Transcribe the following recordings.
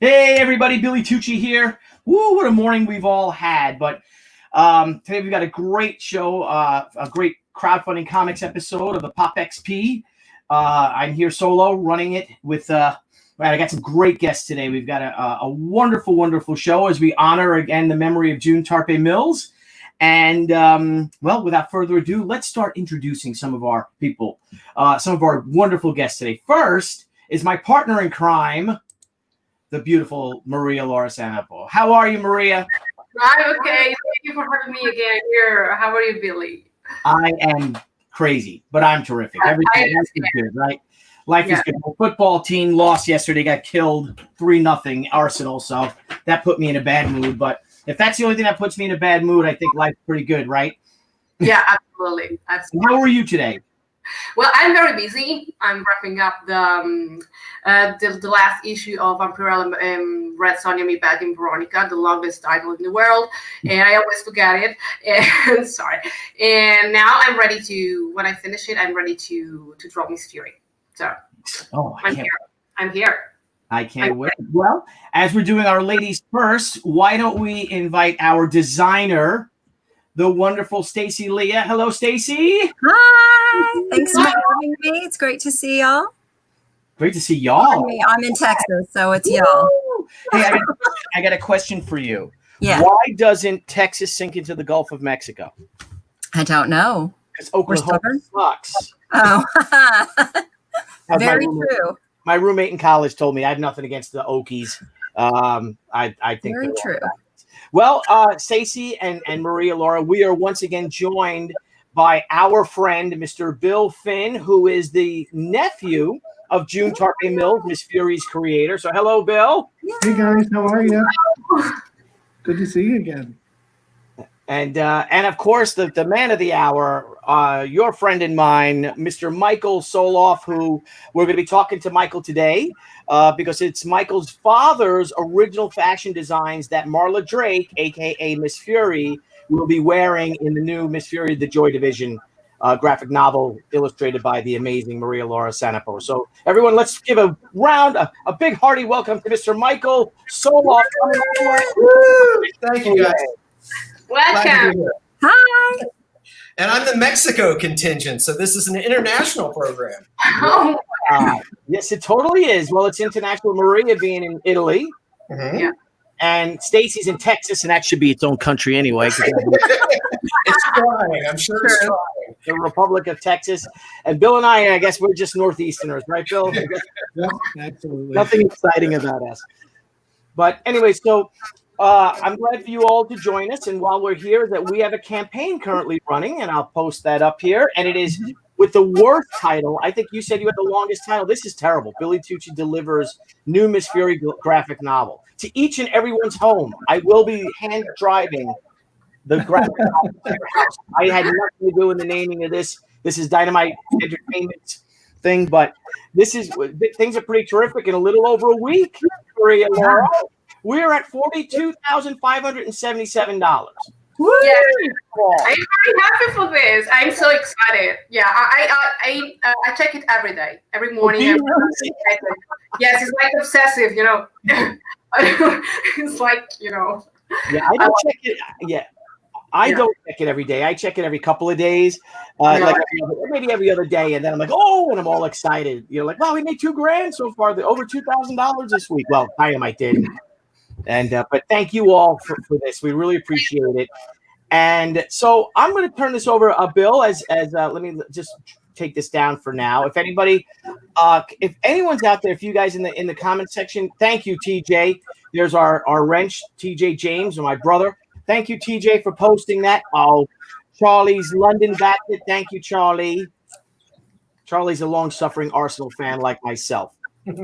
Hey everybody, Billy Tucci here. Woo, what a morning we've all had. But today we've got a great show, a great crowdfunding comics episode of the Pop XP. I'm here solo running it with, I got some great guests today. We've got a wonderful, wonderful show as we honor again the memory of June Tarpe Mills. And well, without further ado, let's start introducing some of our people, some of our wonderful guests today. First is my partner in crime, the beautiful Maria Laura Sanapo. How are you, Maria? I'm okay. Thank you for having me again here. How are you, Billy? I am crazy, but I'm terrific. Everything is good, right? Life is good. The football team lost yesterday, got killed 3-0 Arsenal, so that put me in a bad mood. But if that's the only thing that puts me in a bad mood, I think life's pretty good, right? Yeah, absolutely. How are you today? Well, I'm very busy. I'm wrapping up the last issue of Umbrella Red Sonja Me Back in Veronica, the longest title in the world, and I always forget it. And sorry. And now I'm ready to. When I finish it, I'm ready to draw Miss Fury. So, I'm here. I can't wait. Well, as we're doing our ladies first, why don't we invite our designer, the wonderful Stacy Lea. Hello, Stacy. Hi. Thanks for having me. It's great to see y'all. Great to see y'all. I'm in Texas, so it's y'all. Hey, I got a question for you. Yeah. Why doesn't Texas sink into the Gulf of Mexico? I don't know. Because Oklahoma sucks. Oh, very true. My My roommate in college told me. I have nothing against the Okies. I think very true. Well, Stacy and Maria Laura, we are once again joined by our friend, Mr. Bill Finn, who is the nephew of June Tarpe Mills, Miss Fury's creator. So hello, Bill. Hey, guys. How are you? Good to see you again. And of course, the man of the hour, your friend and mine, Mr. Michael Solof, who we're going to be talking to Michael today because it's Michael's father's original fashion designs that Marla Drake, a.k.a. Miss Fury, will be wearing in the new Miss Fury, the Joy Division graphic novel illustrated by the amazing Maria Laura Sanapo. So everyone, let's give a big hearty welcome to Mr. Michael Solof. Thank you, guys. Welcome. Hi. And I'm the Mexico contingent, so this is an international program. Oh, yes, it totally is. Well, it's international. Maria being in Italy. Mm-hmm. Yeah. And Stacy's in Texas, and that should be its own country anyway. It's trying. I'm sure it's trying. The Republic of Texas. And Bill and I guess we're just Northeasterners, right, Bill? Yep, absolutely. Nothing exciting about us. But anyway, so I'm glad for you all to join us. And while we're here, that we have a campaign currently running, and I'll post that up here. And it is with the worst title. I think you said you had the longest title. This is terrible. Billy Tucci delivers new Miss Fury graphic novel to each and everyone's home. I will be hand driving the graphic novel to your house. I had nothing to do with the naming of this. This is Dynamite Entertainment thing, but things are pretty terrific. In a little over a week, Maria Laura, we're at $42,577. yeah. I'm very happy for this. I'm so excited. Yeah, I check it every day, every morning. Yes, it's like obsessive, you know. It's like, you know. Yeah, I don't check it. Yeah. I don't check it every day. I check it every couple of days, like maybe every other day, and then I'm like, oh, and I'm all excited. You're like, wow, we made $2,000 so far. Over $2,000 this week. Well, Dynamite did, and but thank you all for this. We really appreciate it. And so I'm going to turn this over, Bill. As let me just take this down for now. If anybody, if anyone's out there, if you guys in the comment section, thank you, TJ. There's our wrench, TJ James, and my brother. Thank you, TJ, for posting that. Oh, Charlie's London backed it. Thank you, Charlie. Charlie's a long-suffering Arsenal fan like myself. So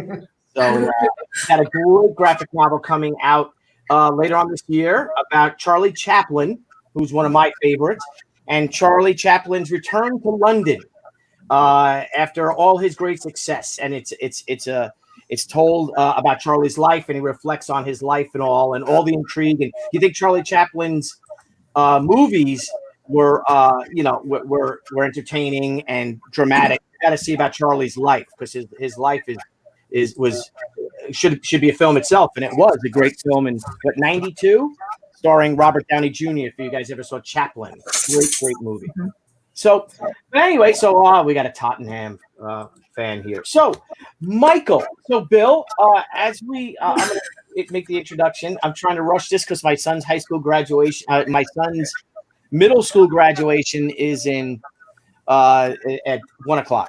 got a great graphic novel coming out later on this year about Charlie Chaplin, who's one of my favorites, and Charlie Chaplin's return to London after all his great success. And it's told about Charlie's life, and he reflects on his life and all the intrigue. And you think Charlie Chaplin's movies were entertaining and dramatic. You got to see about Charlie's life, because his life was should be a film itself, and it was a great film in what 92, starring Robert Downey Jr. If you guys ever saw Chaplin, great movie. So, but anyway, so we got a Tottenham fan here. So, Michael, so Bill, as we I'm gonna make the introduction. I'm trying to rush this because my son's high school graduation, my son's middle school graduation is in at 1:00.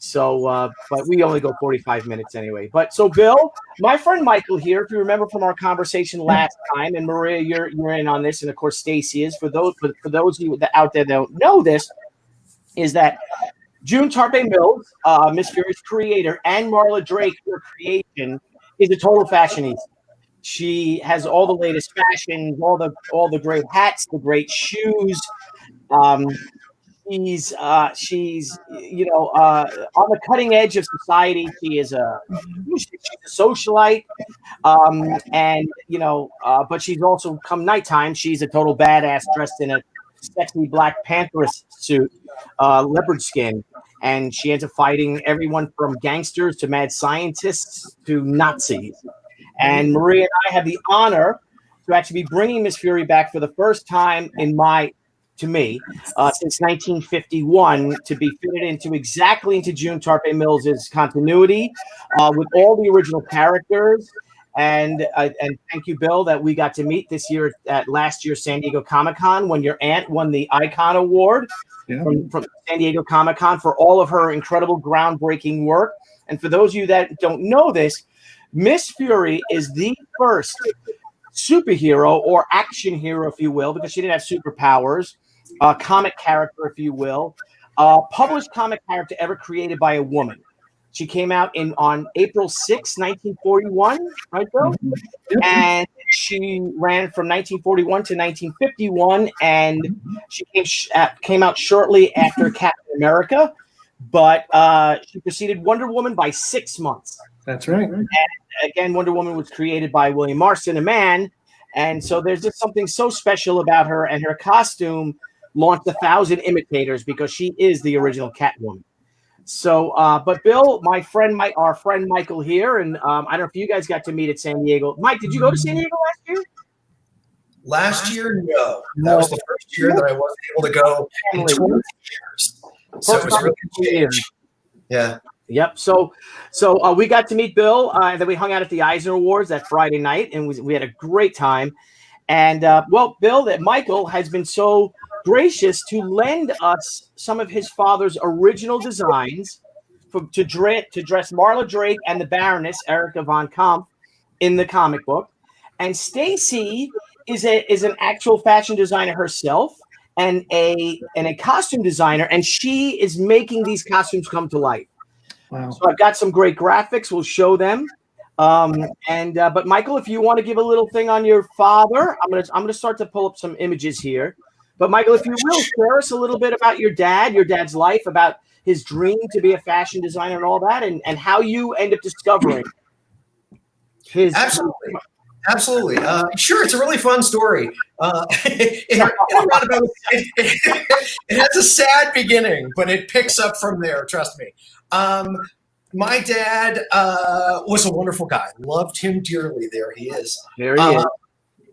So, but we only go 45 minutes anyway. But so, Bill, my friend Michael here, if you remember from our conversation last time, and Maria, you're in on this, and of course Stacy is. For those of you out there that don't know this, is that June Tarpe Mills, Miss Fury's creator, and Marla Drake, her creation, is a total fashionista. She has all the latest fashions, all the great hats, the great shoes. She's on the cutting edge of society. She's a socialite, but she's also, come nighttime, she's a total badass dressed in a sexy Black Panther suit, leopard skin, and she ends up fighting everyone from gangsters to mad scientists to Nazis. And Maria and I have the honor to actually be bringing Miss Fury back for the first time since 1951, to be fitted into June Tarpe Mills' continuity with all the original characters. And thank you, Bill, that we got to meet this year at last year's San Diego Comic-Con when your aunt won the Icon Award from San Diego Comic-Con for all of her incredible groundbreaking work. And for those of you that don't know this, Miss Fury is the first superhero or action hero, if you will, because she didn't have superpowers, comic character, if you will, published comic character ever created by a woman. She came out on April 6, 1941, right, Bill? And she ran from 1941 to 1951, and she came out shortly after Captain America, but she preceded Wonder Woman by 6 months. That's right. And again, Wonder Woman was created by William Marston, a man, and so there's just something so special about her, and her costume launched 1,000 imitators because she is the original Catwoman. So, but Bill, our friend Michael here, and I don't know if you guys got to meet at San Diego. Mike, did you go to San Diego last year? Last year, no. That was the first year that I wasn't able to go in 20 years. So it was really changed. Yeah. Yep. So we got to meet Bill, and then we hung out at the Eisner Awards that Friday night, and we had a great time. And Bill, that Michael has been so gracious to lend us some of his father's original designs to dress Marla Drake and the Baroness Erica von Kampf in the comic book. And Stacy is an actual fashion designer herself and a costume designer, and she is making these costumes come to life. Wow. So I've got some great graphics. We'll show them. But Michael, if you want to give a little thing on your father, I'm gonna start to pull up some images here. But Michael, if you will, share us a little bit about your dad's life, about his dream to be a fashion designer and all that, and how you end up discovering his. Absolutely. Sure, it's a really fun story. It has a sad beginning, but it picks up from there, trust me. My dad was a wonderful guy. Loved him dearly. There he is. There he is.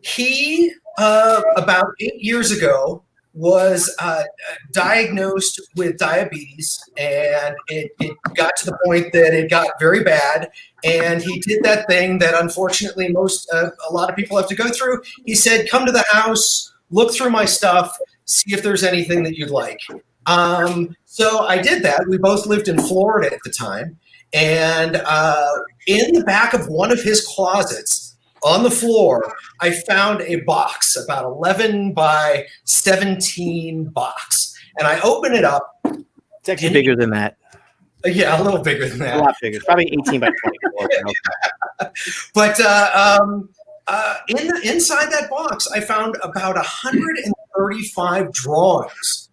He, about 8 years ago, was diagnosed with diabetes, and it got to the point that it got very bad, and he did that thing that unfortunately a lot of people have to go through. He said, come to the house, look through my stuff, see if there's anything that you'd like. So I did that. We both lived in Florida at the time, and in the back of one of his closets, on the floor, I found a box, about 11 by 17 box. And I open it up. It's actually bigger than that. Yeah, a little bigger than that. A lot bigger. It's probably 18 by 24. But inside that box, I found about 135 drawings,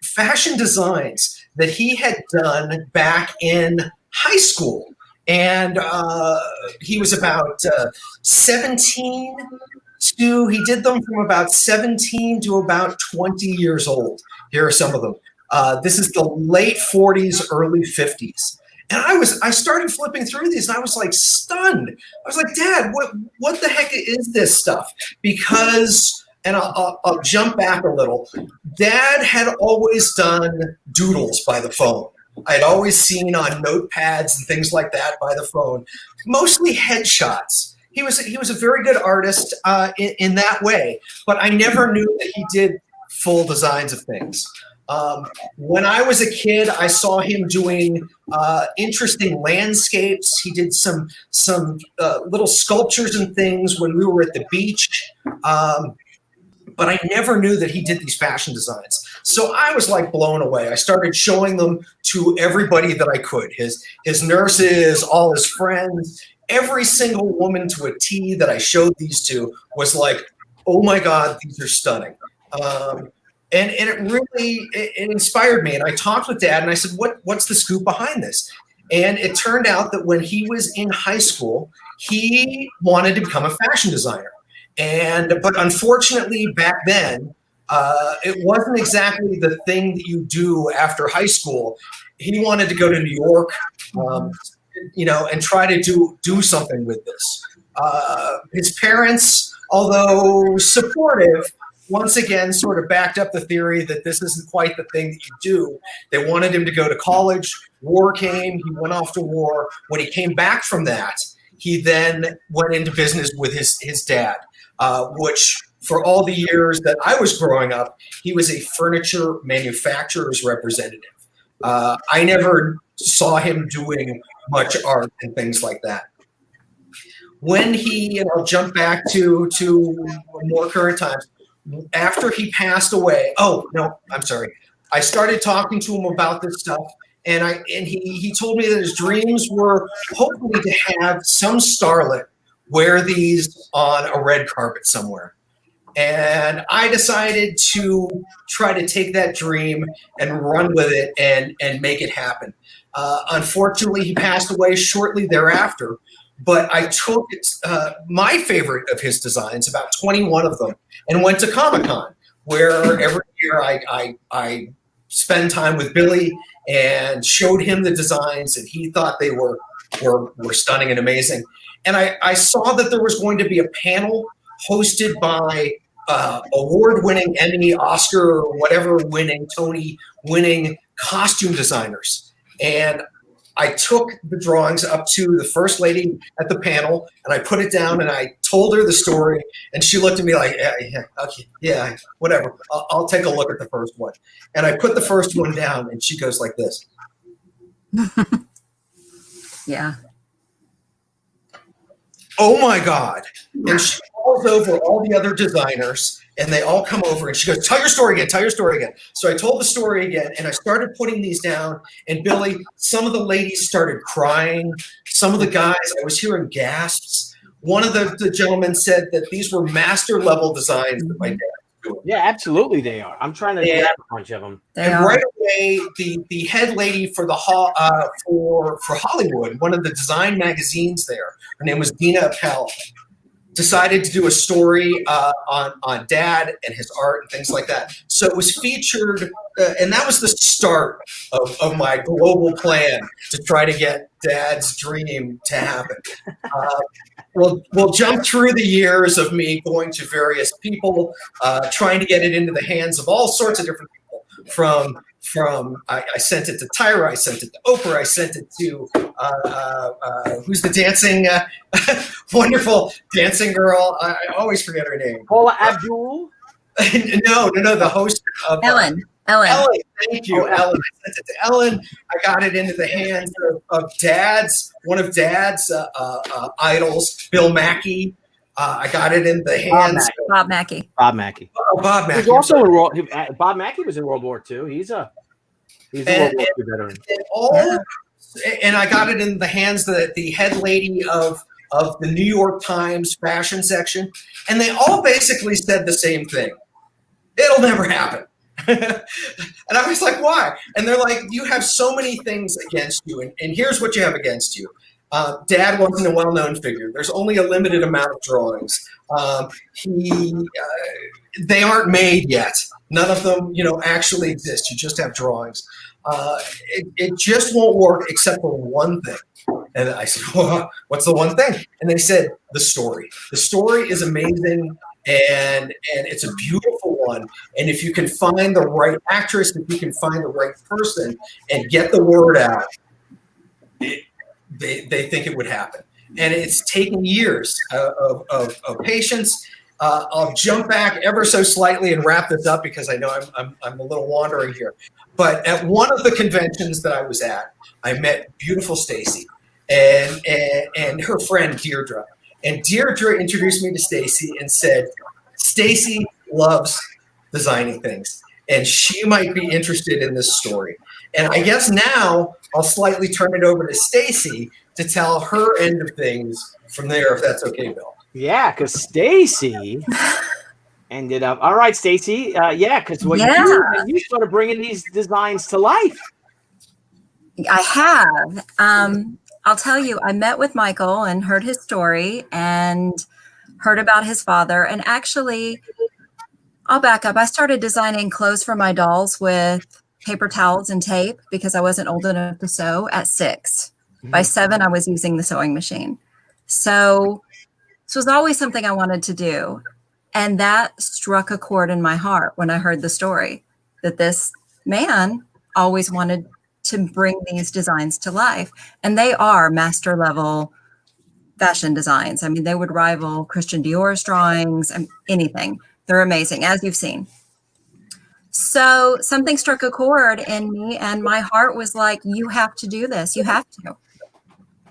fashion designs that he had done back in high school. And he was about 17 to, he did them from about 17 to about 20 years old. Here are some of them. This is the late 40s, early 50s. And I started flipping through these, and I was like stunned. I was like, Dad, what the heck is this stuff? Because, and I'll jump back a little. Dad had always done doodles by the phone. I'd always seen on notepads and things like that by the phone, mostly headshots. He was a very good artist in that way, but I never knew that he did full designs of things. When I was a kid, I saw him doing interesting landscapes. He did some little sculptures and things when we were at the beach. But I never knew that he did these fashion designs. So I was like blown away. I started showing them to everybody that I could, his nurses, all his friends. Every single woman to a T that I showed these to was like, oh my God, these are stunning. And it really inspired me. And I talked with Dad and I said, what's the scoop behind this? And it turned out that when he was in high school, he wanted to become a fashion designer. But unfortunately back then, it wasn't exactly the thing that you do after high school. He wanted to go to New York, and try to do something with this. His parents, although supportive, once again sort of backed up the theory that this isn't quite the thing that you do. They wanted him to go to college. War came. He went off to war. When he came back from that, he then went into business with his dad, which for all the years that I was growing up, he was a furniture manufacturer's representative. I never saw him doing much art and things like that. When and I'll jump back to more current times, after he passed away, I started talking to him about this stuff, and he told me that his dreams were hopefully to have some starlet wear these on a red carpet somewhere. And I decided to try to take that dream and run with it and make it happen. Unfortunately, he passed away shortly thereafter, but I took my favorite of his designs, about 21 of them, and went to Comic-Con, where every year I spend time with Billy and showed him the designs, and he thought they were stunning and amazing. And I saw that there was going to be a panel hosted by award-winning Emmy, Oscar, or whatever-winning, Tony-winning costume designers. And I took the drawings up to the first lady at the panel, and I put it down, and I told her the story, and she looked at me like, yeah, okay, yeah, whatever. I'll take a look at the first one. And I put the first one down, and she goes like this. Yeah. Oh my God. And she calls over all the other designers, and they all come over, and she goes, tell your story again. So I told the story again, and I started putting these down, and Billy, some of the ladies started crying. Some of the guys, I was hearing gasps. One of the gentlemen said that these were master level designs that my dad was doing. Yeah, absolutely they are. I'm trying to grab a bunch of them. And right away, the head lady for for Hollywood, one of the design magazines there, her name was Dina Appel, decided to do a story on Dad and his art and things like that. So it was featured, and that was the start of my global plan to try to get Dad's dream to happen. We'll jump through the years of me going to various people, trying to get it into the hands of all sorts of different people. I sent it to Tyra, I sent it to Oprah, I sent it to who's the dancing, wonderful dancing girl. I always forget her name. Paula Abdul? No, the host of Ellen, thank you, Ellen. I sent it to Ellen. I got it into the hands of one of Dad's idols, Bill Mackey. I got it in the hands of Bob Mackey. Bob Mackey. He's also in Bob Mackey was in World War II. He's a World War II veteran. And I got it in the hands of the head lady of the New York Times fashion section, and they all basically said the same thing. It'll never happen. And I was like, why? And they're like, you have so many things against you, and here's what you have against you. Dad wasn't a well-known figure. There's only a limited amount of drawings. They aren't made yet. None of them, actually exist. You just have drawings. it just won't work except for one thing. And I said, well, what's the one thing? And they said, the story. The story is amazing, and it's a beautiful one. And if you can find the right actress, if you can find the right person and get the word out, they think it would happen. And it's taken years of patience. I'll jump back ever so slightly and wrap this up because I know I'm a little wandering here. But at one of the conventions that I was at, I met beautiful Stacy and her friend Deirdre. And Deirdre introduced me to Stacy and said, Stacy loves designing things, and she might be interested in this story. And I guess now I'll slightly turn it over to Stacy to tell her end of things from there, if that's okay, Bill. Yeah, because Stacy ended up. All right, Stacy. Yeah, because you started bringing these designs to life. I have. I'll tell you, I met with Michael and heard his story and heard about his father. And actually, I'll back up. I started designing clothes for my dolls with paper towels and tape because I wasn't old enough to sew at 6. Mm-hmm. By 7, I was using the sewing machine. So this was always something I wanted to do. And that struck a chord in my heart when I heard the story that this man always wanted to bring these designs to life. And they are master level fashion designs. I mean, they would rival Christian Dior's drawings and anything. They're amazing, as you've seen. So something struck a chord in me, and my heart was like, you have to do this. You have to.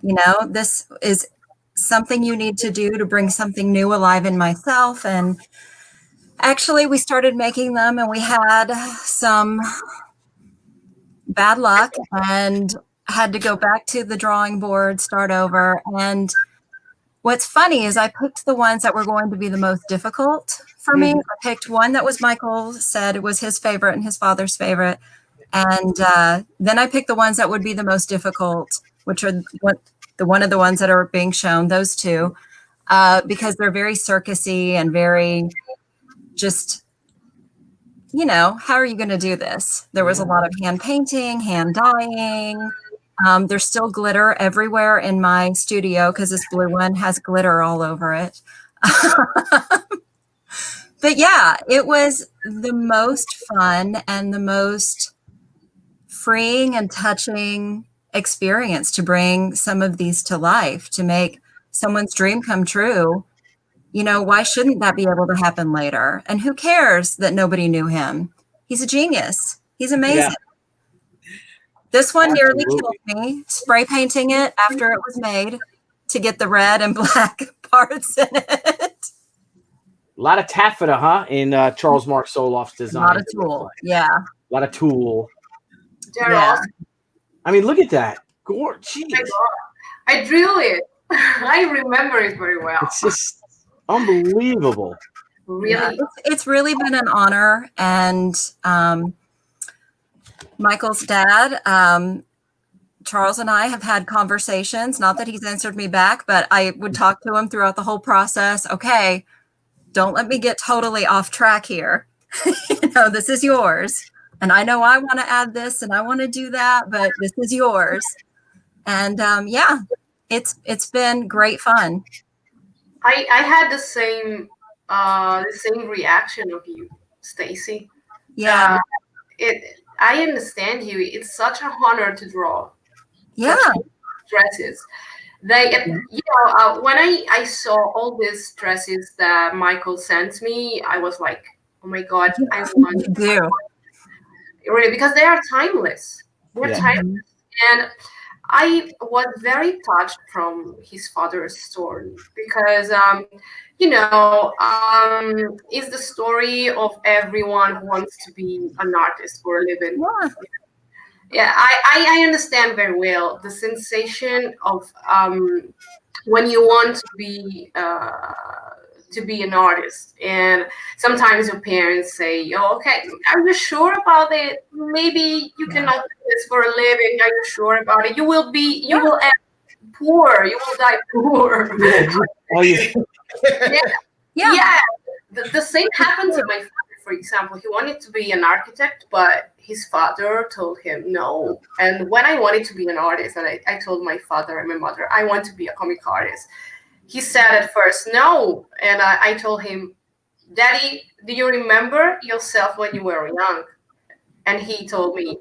You know, this is something you need to do to bring something new alive in myself. And actually, we started making them, and we had some bad luck and had to go back to the drawing board, start over. And what's funny is I picked the ones that were going to be the most difficult for me. I picked one that was Michael said it was his favorite and his father's favorite. And then I picked the ones that would be the most difficult, which are one of the ones that are being shown, those two, because they're very circusy and very just, you know, how are you going to do this? There was a lot of hand painting, hand dyeing. There's still glitter everywhere in my studio because this blue one has glitter all over it. But yeah, it was the most fun and the most freeing and touching experience to bring some of these to life, to make someone's dream come true. You know, why shouldn't that be able to happen later? And who cares that nobody knew him? He's a genius. He's amazing. Yeah. This one nearly killed me, spray painting it after it was made to get the red and black parts in it. A lot of taffeta, huh? In Charles Mark Solof's design. A lot of tool, yeah. A lot of tool. Yeah. I mean, look at that. Gorgeous. I drew it. I remember it very well. It's just unbelievable. Really? Yeah, it's really been an honor. And Michael's dad, Charles, and I have had conversations, not that he's answered me back, but I would talk to him throughout the whole process. Okay, don't let me get totally off track here. You know, this is yours. And I know I want to add this and I want to do that, but this is yours. And yeah, it's been great fun. I had the same reaction of you, Stacy. Yeah. I understand you. It's such an honor to draw. Yeah. Dresses. They, you know, when I saw all these dresses that Michael sent me, I was like, oh my God, I want to do. Really, because they are timeless. They're timeless. And I was very touched from his father's story because, you know, it's the story of everyone who wants to be an artist for a living. Yeah, I understand very well the sensation of when you want to be an artist, and sometimes your parents say, "Oh, okay, are you sure about it? Maybe you cannot do this for a living. Are you sure about it? You will end poor. You will die poor." Yeah. The same happened to my father, for example, he wanted to be an architect, but his father told him no. And when I wanted to be an artist, and I told my father and my mother, I want to be a comic artist, he said at first no. And I told him, Daddy, do you remember yourself when you were young? And he told me,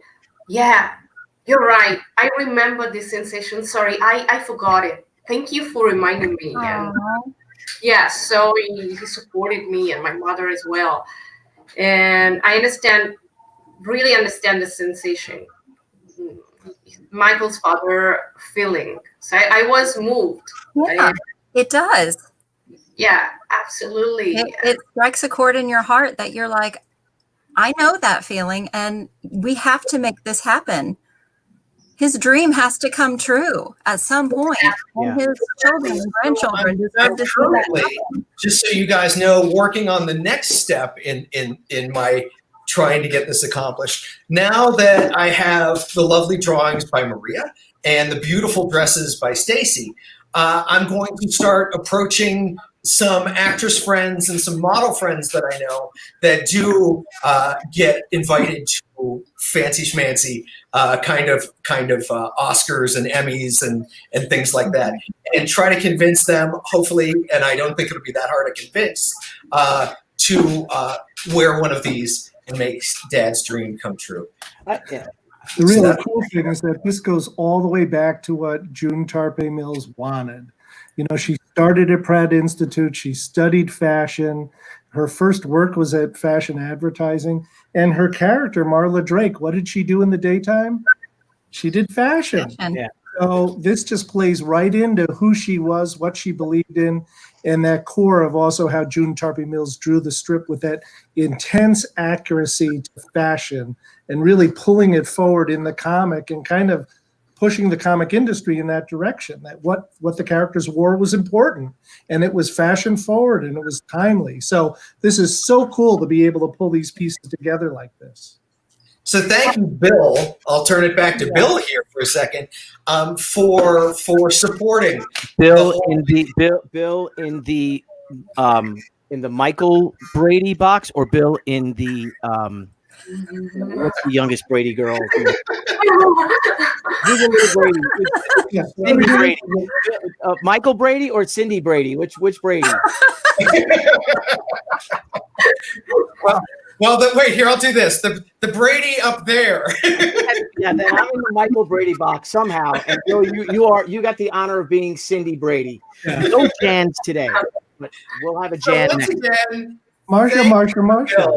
yeah, you're right. I remember this sensation. Sorry, I forgot it. Thank you for reminding me. And yeah, so he supported me and my mother as well. And I really understand the sensation Michael's father feeling. So I was moved. Yeah, it does. Yeah, absolutely. It strikes a chord in your heart that you're like, I know that feeling, and we have to make this happen. His dream has to come true at some point. And his children and grandchildren deserve to see that. Just so you guys know, working on the next step in my trying to get this accomplished. Now that I have the lovely drawings by Maria and the beautiful dresses by Stacy, I'm going to start approaching some actress friends and some model friends that I know that do get invited to fancy schmancy kind of Oscars and Emmys and things like that, and try to convince them, hopefully, and I don't think it'll be that hard to convince, to wear one of these and make Dad's dream come true. The really cool thing is that this goes all the way back to what June Tarpe Mills wanted. You know, she started at Pratt Institute. She studied fashion. Her first work was at fashion advertising. And her character, Marla Drake, what did she do in the daytime? She did fashion. Yeah. So this just plays right into who she was, what she believed in, and that core of also how June Tarpe Mills drew the strip with that intense accuracy to fashion and really pulling it forward in the comic and kind of pushing the comic industry in that direction, that what the characters wore was important, and it was fashion forward and it was timely. So this is so cool to be able to pull these pieces together like this. So thank you, Bill. I'll turn it back to Bill here for a second, for supporting Bill in the Michael Brady box, or Bill in the what's the youngest Brady girl? Who's the little Brady? Cindy Brady. Michael Brady or Cindy Brady? Which Brady? Well, wait here. I'll do this. The Brady up there. Yeah, then I'm in the Michael Brady box somehow, and Bill, you got the honor of being Cindy Brady. No Jans today, but we'll have a Jan. So once next. again, Marsha.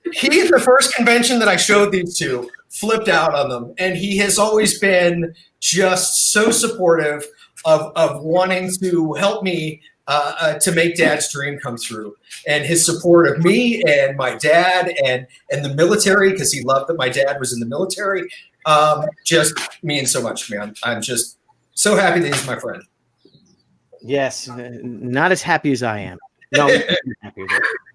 Because he, at the first convention that I showed these to, flipped out on them, and he has always been just so supportive of wanting to help me to make Dad's dream come through, and his support of me and my dad and the military, because he loved that my dad was in the military, just means so much, man. I'm just so happy that he's my friend. Yes, not as happy as I am. No,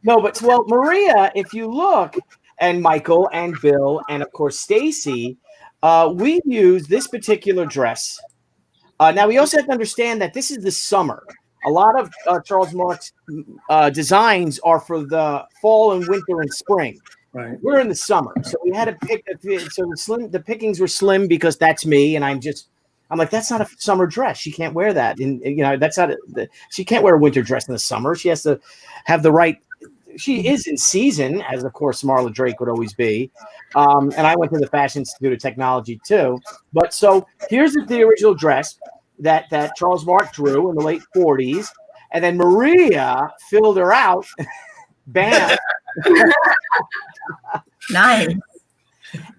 no, but well, Maria, if you look, and Michael and Bill and of course Stacy, we use this particular dress. Now we also have to understand that this is the summer. A lot of Charles Mark's designs are for the fall and winter and spring. Right. We're in the summer, so we had to pick. So the pickings were slim because that's me, and I'm like, that's not a summer dress. She can't wear that. And, you know, that's not she can't wear a winter dress in the summer. She has to have the right. She is in season, as of course Marla Drake would always be. And I went to the Fashion Institute of Technology too. But so here's the original dress that Charles Mark drew in the late 40s. And then Maria filled her out. Bam. Nice.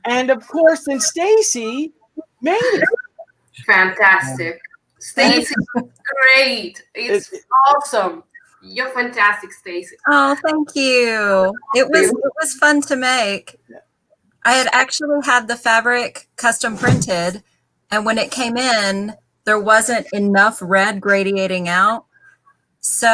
And of course, then Stacy made it. Fantastic. Stacy, great. It's awesome. You're fantastic, Stacy. Oh, thank you. It was fun to make. I had actually had the fabric custom printed, and when it came in, there wasn't enough red gradiating out. So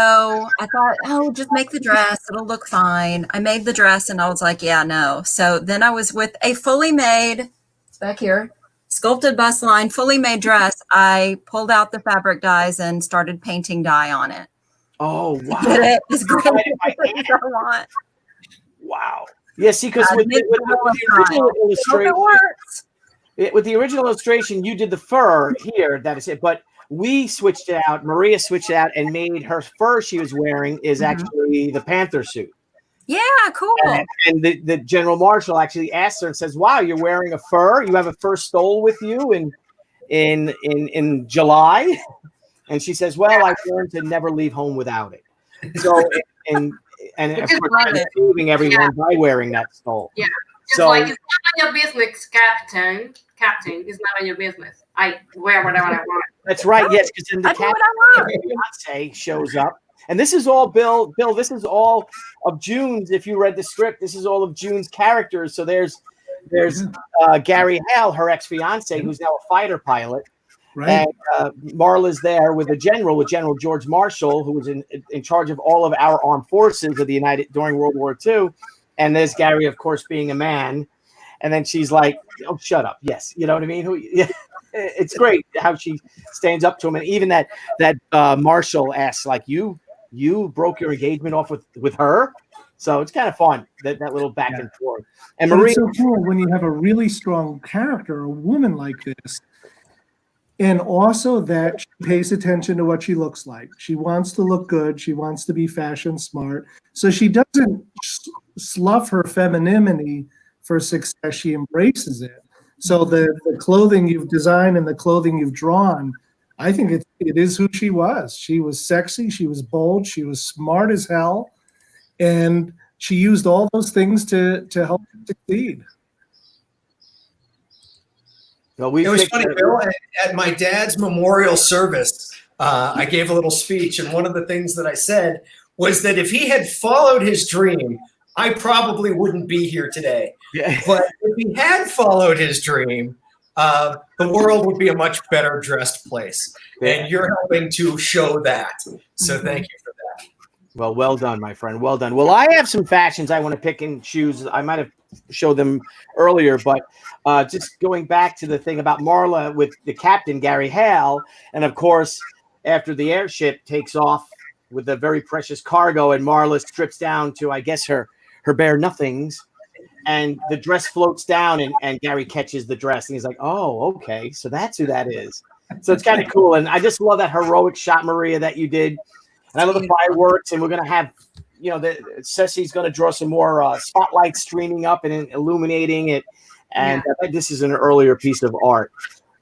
I thought, oh, just make the dress. It'll look fine. I made the dress, and I was like, yeah, no. So then I was with a fully made, it's back here, sculpted bust line, fully made dress. I pulled out the fabric dyes and started painting dye on it. Oh wow! Get it? It's great. I I want. Wow. Yeah, see, because with Nick the original Hope it illustration, works. with the original illustration, you did the fur here. That is it. But we switched it out. Maria switched it out and made her fur she was wearing is actually the panther suit. Yeah, cool. And the general marshal actually asked her and says, "Wow, you're wearing a fur. You have a fur stole with you in July." And she says, "Well, I learned to never leave home without it." So and of course, I'm saving everyone by wearing that stole. Yeah. It's So, like it's not on your business, Captain. Captain, it's not on your business. I wear whatever I want. that's right. Yes, because then the I do what I want. fiance shows up, and this is all Bill. This is all of June's. If you read the script, this is all of June's characters. So there's Gary Hale, her ex-fiance, who's now a fighter pilot. Right. And Marla's there with General George Marshall, who was in charge of all of our armed forces of the United during World War II. And there's Gary, of course, being a man. And then she's like, "Oh, shut up." Yes, you know what I mean. It's great how she stands up to him, and even that Marshall asks, like, "You broke your engagement off with her." So it's kind of fun that little back and forth. And But Maria, it's so cool when you have a really strong character, a woman like this. And also that she pays attention to what she looks like. She wants to look good. She wants to be fashion smart. So she doesn't slough her femininity for success. She embraces it. So the clothing you've designed and the clothing you've drawn, I think it is who she was. She was sexy. She was bold. She was smart as hell. And she used all those things to help her succeed. well, It was funny, Bill. At my dad's memorial service, I gave a little speech, and one of the things that I said was that if he had followed his dream, I probably wouldn't be here today. Yeah. But if he had followed his dream, the world would be a much better dressed place. And you're helping to show that. So thank you for that. Well done, my friend. Well done. Well, I have some fashions I want to pick and choose. I might have showed them earlier, but just going back to the thing about Marla with the captain, Gary Hale, and of course, after the airship takes off with a very precious cargo, and Marla strips down to, I guess, her bare nothings, and the dress floats down, and Gary catches the dress, and he's like, "Oh, okay, so that's who that is." So it's kind of cool, and I just love that heroic shot, Maria, that you did. And I love the fireworks, and we're going to have, Ceci's going to draw some more spotlights streaming up and illuminating it. And this is an earlier piece of art.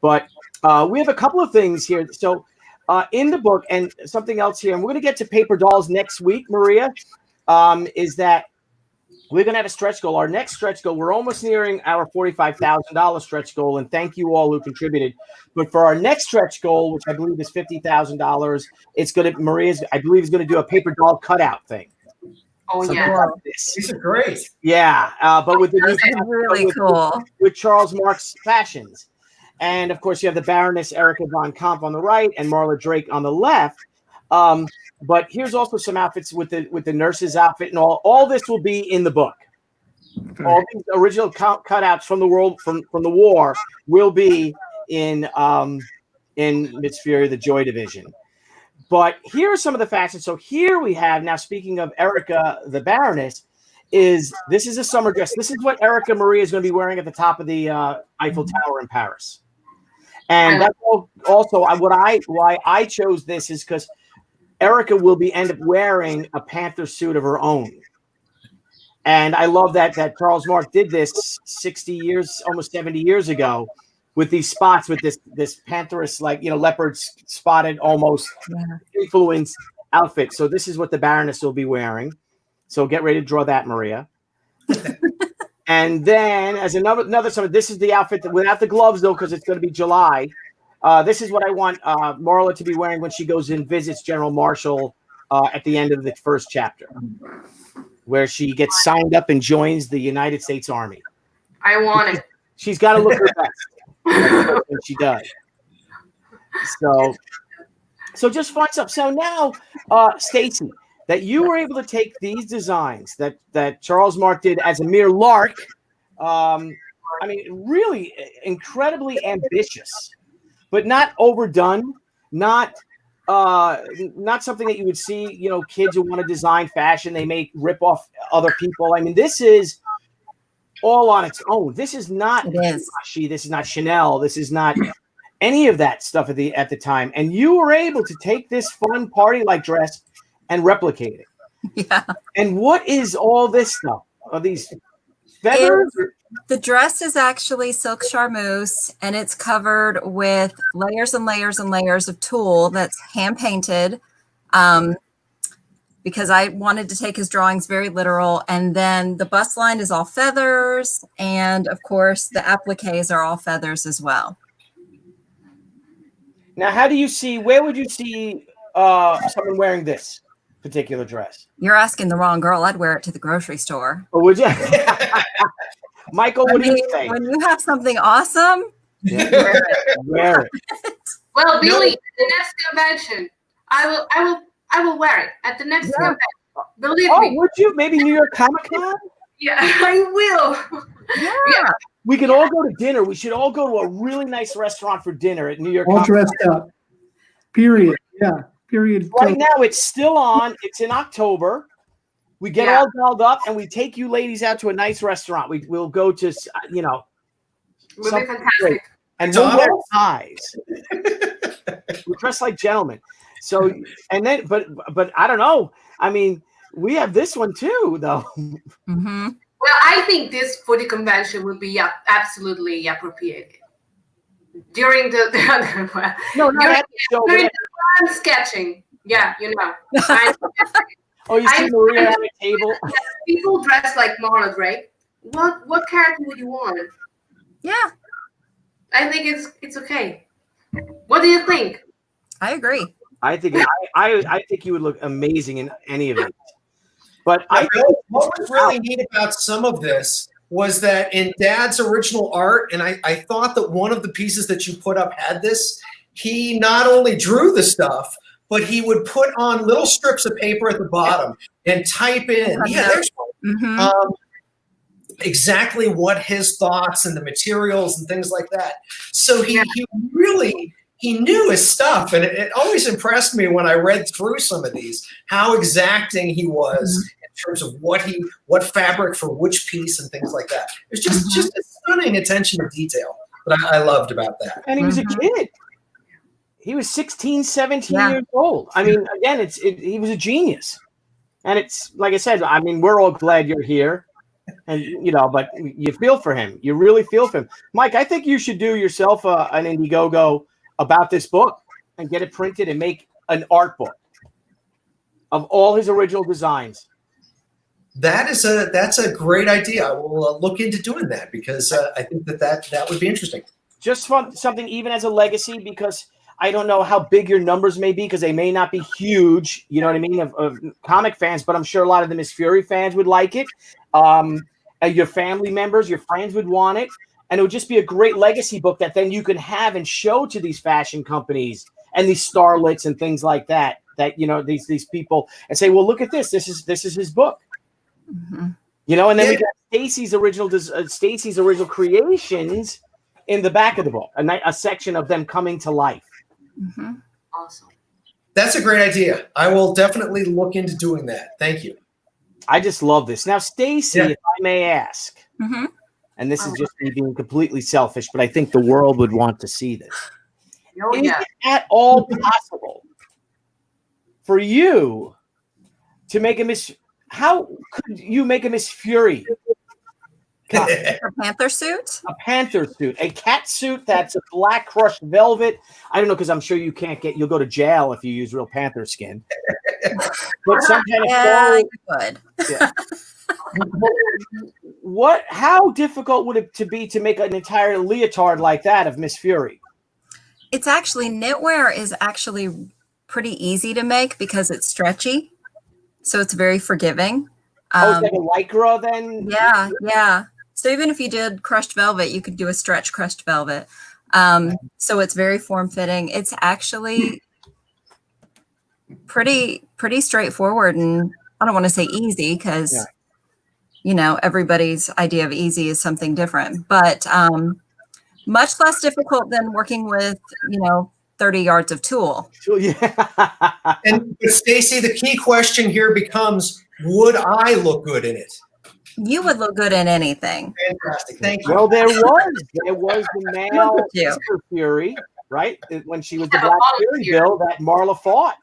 But we have a couple of things here. So in the book, and something else here, and we're going to get to paper dolls next week, Maria, is that we're going to have a stretch goal. Our next stretch goal, we're almost nearing our $45,000 stretch goal, and thank you all who contributed. But for our next stretch goal, which I believe is $50,000, Maria's, I believe, is going to do a paper doll cutout thing. Oh, So yeah. These are great. Yeah, but with the Those are really cool. with Charles Marx fashions. And of course, you have the Baroness Erica von Kamp on the right and Marla Drake on the left. But here's also some outfits with the nurse's outfit and all. All this will be in the book. All these original cutouts from the war will be in Miss Fury, the Joy Division. But here are some of the fashions. So here we have, now speaking of Erica, the Baroness, this is a summer dress. This is what Erica Maria is going to be wearing at the top of the Eiffel Tower in Paris. And that's also why I chose this is because Erica will end up wearing a panther suit of her own. And I love that Charles Marx did this 60 years, almost 70 years ago, with these spots with this pantheress, leopard spotted almost influenced outfit. So this is what the Baroness will be wearing. So get ready to draw that, Maria. And then as another summer, this is the outfit without the gloves though, because it's going to be July. This is what I want Marla to be wearing when she goes and visits General Marshall at the end of the first chapter, where she gets signed up and joins the United States Army. I want it. She's got to look her best. That's what she does. So just fun stuff. So now, Stacy, that you were able to take these designs that Charles Marx did as a mere lark. Really incredibly ambitious, but not overdone, not not something that you would see, you know, kids who want to design fashion, they may rip off other people. I mean, this is all on its own. This is not Givenchy, this is not Chanel, this is not any of that stuff at the time. And you were able to take this fun party-like dress and replicate it. Yeah. And what is all this stuff? Are these feathers? The dress is actually silk charmeuse, and it's covered with layers and layers and layers of tulle that's hand painted, because I wanted to take his drawings very literal. And then the bust line is all feathers, and of course the appliques are all feathers as well. Now, how do you see? Where would you see someone wearing this particular dress? You're asking the wrong girl. I'd wear it to the grocery store. Or would you? Michael, what do you say? When you have something awesome, wear it. Well, Billy, the next convention, I will wear it at the next convention. Believe me. Would you? Maybe New York Comic Con? Yeah, I will. Yeah. We could all go to dinner. We should all go to a really nice restaurant for dinner at New York All Comic dressed up. Period. Yeah. Period. Right now, it's still on. It's in October. We get all dolled up, and we take you ladies out to a nice restaurant. We'll go to, you know, Will be fantastic. And we'll wear ties. We dress like gentlemen. So, and then, but I don't know. I mean, we have this one too, though. Mm-hmm. Well, I think this for the convention would be absolutely appropriate. During the during the fun sketching. Yeah, you know. Oh, you see Maria on the table? People dress like Mona Drake. What character would you want? Yeah. I think it's okay. What do you think? I agree. I think I think you would look amazing in any of it. But what was really neat about some of this was that in Dad's original art, and I thought that one of the pieces that you put up had this, he not only drew the stuff, but he would put on little strips of paper at the bottom and type in, there's exactly what his thoughts and the materials and things like that. So he knew his stuff, and it always impressed me when I read through some of these how exacting he was in terms of what fabric for which piece and things like that. It's just a stunning attention to detail that I loved about that. And he was a kid. He was 16, 17 years old. I mean, again, he was a genius. And it's like I said, I mean, we're all glad you're here. And, you know, but you feel for him. You really feel for him. Mike, I think you should do yourself an Indiegogo about this book and get it printed and make an art book of all his original designs. That's a great idea. I will look into doing that because I think that would be interesting. Just something even as a legacy, because I don't know how big your numbers may be because they may not be huge, you know what I mean, of comic fans, but I'm sure a lot of the Miss Fury fans would like it. Your family members, your friends would want it. And it would just be a great legacy book that then you can have and show to these fashion companies and these starlets and things like that, you know, these people, and say, well, look at this. This is his book. Mm-hmm. You know, and then we got Stacy's original creations in the back of the book, a section of them coming to life. Mm-hmm. Awesome. That's a great idea. I will definitely look into doing that. Thank you. I just love this. Now, Stacy, if I may ask, and this is just me being completely selfish, but I think the world would want to see this. Is it at all possible for you to make a Miss? How could you make a Miss Fury? A panther suit? A panther suit, a cat suit that's a black crushed velvet. I don't know, because I'm sure you'll go to jail if you use real panther skin. But some kind of good. Yeah. How difficult would it be to make an entire leotard like that of Miss Fury? It's actually, knitwear is actually pretty easy to make because it's stretchy. So it's very forgiving. It's like a lycra then? Yeah. So even if you did crushed velvet, you could do a stretch crushed velvet. So it's very form-fitting. It's actually pretty straightforward, and I don't want to say easy because you know, everybody's idea of easy is something different, but much less difficult than working with, you know, 30 yards of tulle. So, yeah. But Stacy, the key question here becomes, would I look good in it? You would look good in anything. Fantastic. Thank you. Well, there was the male Look at you. Sister Fury, right? When she was the Black Fury, Bill, that Marla fought.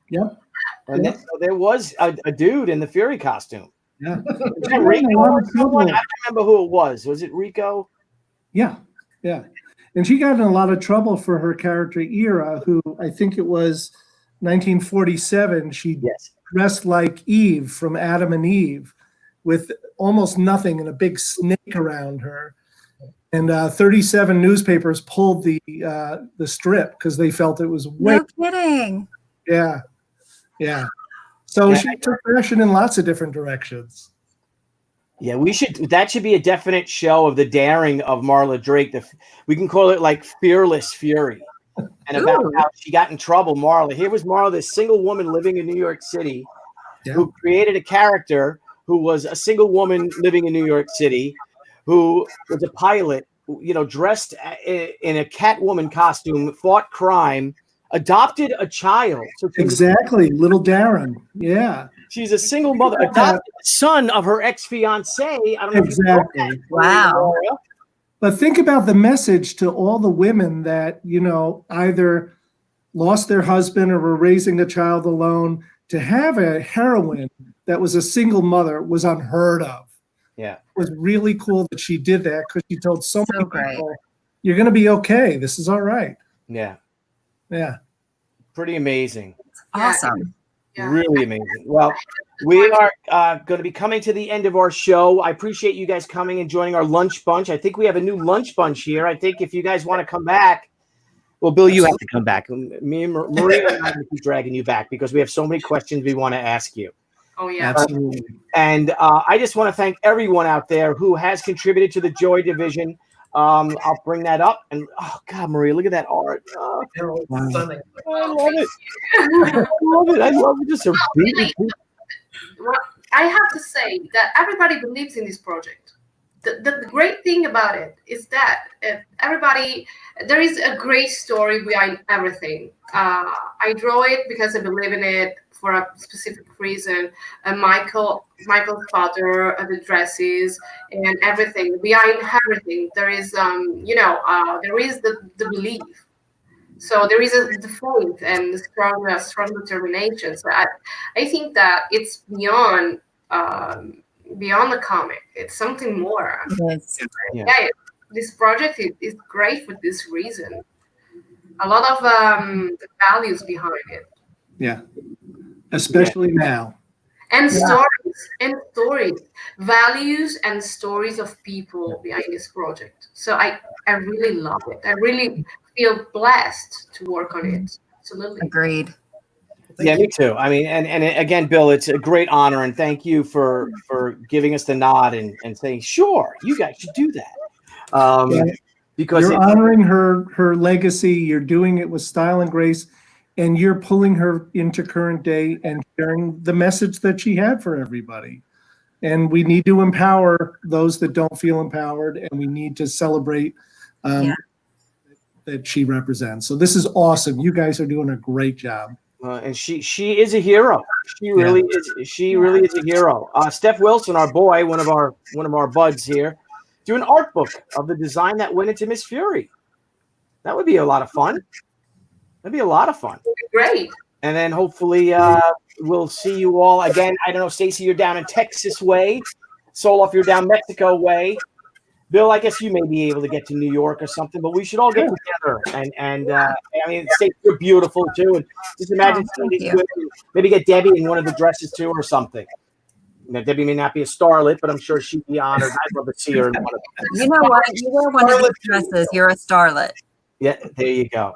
Yep. And then, so there was a dude in the Fury costume. Yeah. Was that Rico or someone? I don't remember who it was. Was it Rico? Yeah. Yeah. And she got in a lot of trouble for her character Ira, who I think it was 1947. She dressed like Eve from Adam and Eve, with almost nothing and a big snake around her. And 37 newspapers pulled the strip because they felt it was way. No kidding. Yeah. Yeah. So she took fashion in lots of different directions. Yeah, that should be a definite show of the daring of Marla Drake. We can call it like Fearless Fury. And about how she got in trouble, Marla. Here was Marla, this single woman living in New York City, who created a character who was a single woman living in New York City, who was a pilot, dressed in a Catwoman costume, fought crime, adopted a child. So exactly, little Darren. Yeah. She's a single mother, adopted the son of her ex-fiance. I don't know exactly. If you know that. Wow. But think about the message to all the women that, either lost their husband or were raising a child alone. To have a heroine that was a single mother was unheard of. Yeah. It was really cool that she did that because she told so many great. people, you're going to be okay. This is all right. Yeah. Yeah. Pretty amazing. Awesome. Yeah. Really amazing. Well, we are going to be coming to the end of our show. I appreciate you guys coming and joining our lunch bunch. I think we have a new lunch bunch here. I think if you guys want to come back, well, Bill, you have to come back. Me and Maria and I are going to keep dragging you back because we have so many questions we want to ask you. Oh, yeah. Absolutely. And I just want to thank everyone out there who has contributed to the Joy Division. I'll bring that up. And, oh, God, Maria, look at that art. Oh, Stunning. I love it. I love it. I love it. Just a beautiful. Well, I have to say that everybody believes in this project. The great thing about it is that there is a great story behind everything. I draw it because I believe in it for a specific reason. Michael's father, the dresses, and everything behind everything. There is, there is the belief. So there is the faith and the strong determination. So I think that it's beyond the comic. It's something more. Yes. Yeah, this project is great for this reason. A lot of values behind it. Yeah. Especially now. And stories, values and stories of people behind this project. So I really love it. I really feel blessed to work on it. Absolutely. Agreed. Yeah, me too. I mean, and again, Bill, it's a great honor, and thank you for giving us the nod and saying, sure, you guys should do that. Because you're honoring her legacy, you're doing it with style and grace, and you're pulling her into current day and sharing the message that she had for everybody. And we need to empower those that don't feel empowered, and we need to celebrate that she represents. So this is awesome. You guys are doing a great job. And she is a hero. She really is. She really is a hero. Steph Wilson, our boy, one of our buds here, do an art book of the design that went into Miss Fury. That would be a lot of fun. That'd be a lot of fun. Great. And then hopefully we'll see you all again. I don't know, Stacy, you're down in Texas way. Solof, you're down Mexico way. Bill, I guess you may be able to get to New York or something, but we should all get together. And I mean, Stacy, you're beautiful too. And just imagine maybe get Debbie in one of the dresses too or something. Now, Debbie may not be a starlet, but I'm sure she'd be honored. I'd love to see her in one of them. You know what? You wear one of these dresses, you're a starlet. Yeah, there you go.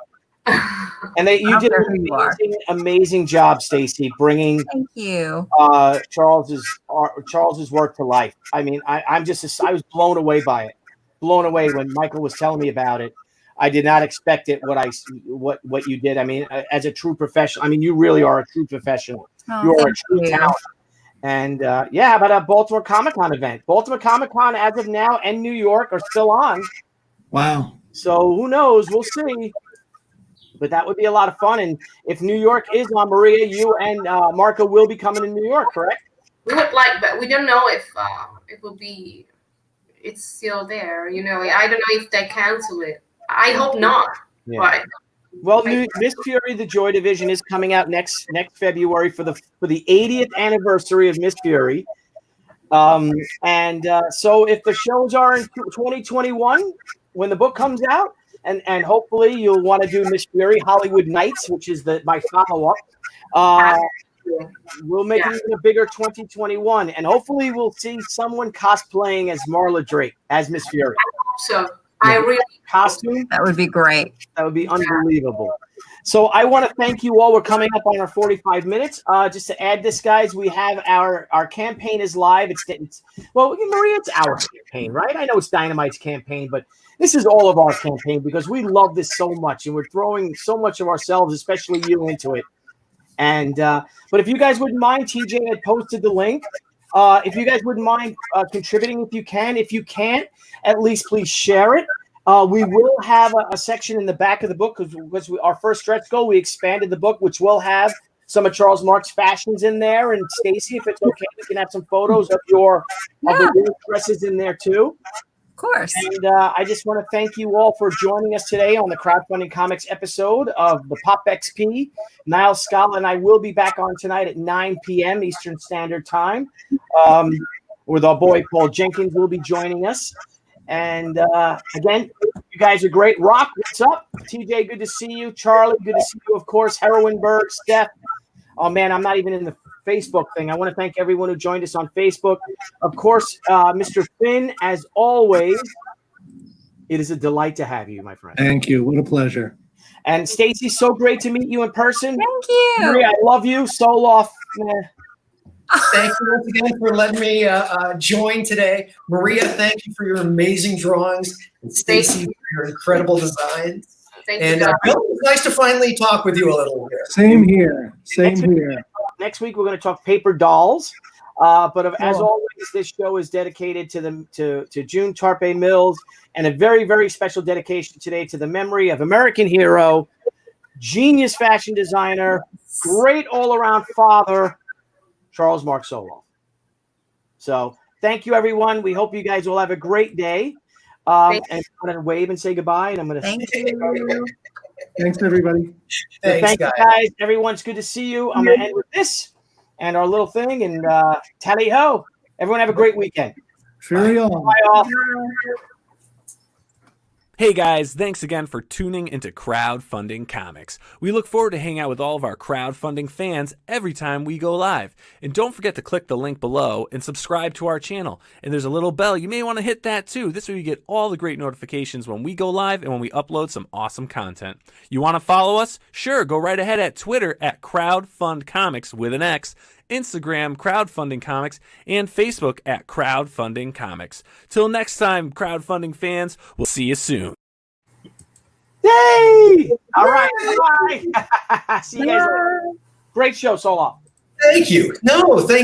And you did an amazing job, Stacy, bringing Thank you. Charles's work to life. I mean, I was blown away by it. Blown away when Michael was telling me about it. I did not expect it. What you did. I mean, as a true professional. I mean, you really are a true professional. You are a true talent. And how about a Baltimore Comic-Con event? Baltimore Comic-Con, as of now, and New York are still on. Wow. So who knows? We'll see. But that would be a lot of fun. And if New York is on, Maria, you and Marco will be coming to New York, correct? We would like, but we don't know if it will be. It's still there, you know. I don't know if they cancel it. I hope not. Yeah. But Well, Miss Fury, the Joy Division is coming out next February for the 80th anniversary of Miss Fury. So if the shows are in 2021, when the book comes out, and hopefully you'll want to do Miss Fury Hollywood Nights, which is my follow-up. We'll make it even a bigger 2021, and hopefully we'll see someone cosplaying as Marla Drake as Miss Fury. I hope so. I really costume. That would be great. That would be unbelievable. So I want to thank you all. We're coming up on our 45 minutes. Just to add this, guys, we have our campaign is live. It's Maria, it's our campaign, right? I know it's Dynamite's campaign, but this is all of our campaign because we love this so much, and we're throwing so much of ourselves, especially you, into it. And but if you guys wouldn't mind, TJ had posted the link. If you guys wouldn't mind contributing, if you can. If you can't, at least please share it. We will have a section in the back of the book because our first stretch goal, we expanded the book, which will have some of Charles Mark's fashions in there. And Stacy, if it's okay, we can have some photos of the dresses in there too. Of course. And I just want to thank you all for joining us today on the Crowdfunding Comics episode of the Pop XP. Niall Scala and I will be back on tonight at 9 p.m. Eastern Standard Time, with our boy Paul Jenkins will be joining us. And again, you guys are great. Rock, what's up? TJ, good to see you. Charlie, good to see you, of course. Heroinberg, Steph. Oh, man, I'm not even in the Facebook thing. I want to thank everyone who joined us on Facebook. Of course, Mr. Finn, as always, it is a delight to have you, my friend. Thank you. What a pleasure. And Stacy, so great to meet you in person. Thank you. Maria, I love you. Solof. Thank you once again for letting me join today. Maria, thank you for your amazing drawings. And Stacy, for your incredible designs. And Bill, it was nice to finally talk with you a little bit. Same here. Same here. Next week, we're going to talk paper dolls. As always, this show is dedicated to June Tarpe Mills, and a very, very special dedication today to the memory of American hero, genius fashion designer, great all-around father, Charles Mark Solof. So thank you, everyone. We hope you guys will have a great day. And I'm going to wave and say goodbye. And I'm going to thank you. Thanks, everybody. Thank you, guys. Everyone's good to see you. I'm going to end with this and our little thing. And tally ho. Everyone have a great weekend. Fury on. Bye, all. Hey guys, thanks again for tuning into Crowdfunding Comics. We look forward to hanging out with all of our crowdfunding fans every time we go live. And don't forget to click the link below and subscribe to our channel. And there's a little bell, you may want to hit that too. This way you get all the great notifications when we go live and when we upload some awesome content. You want to follow us? Sure, go right ahead at Twitter at CrowdFundComics with an X, Instagram Crowdfunding Comics, and Facebook at Crowdfunding Comics. Till next time, crowdfunding fans, we'll see you soon. Yay! All right, bye. See you guys later. Great show, Solof. Thank you. No, thank you.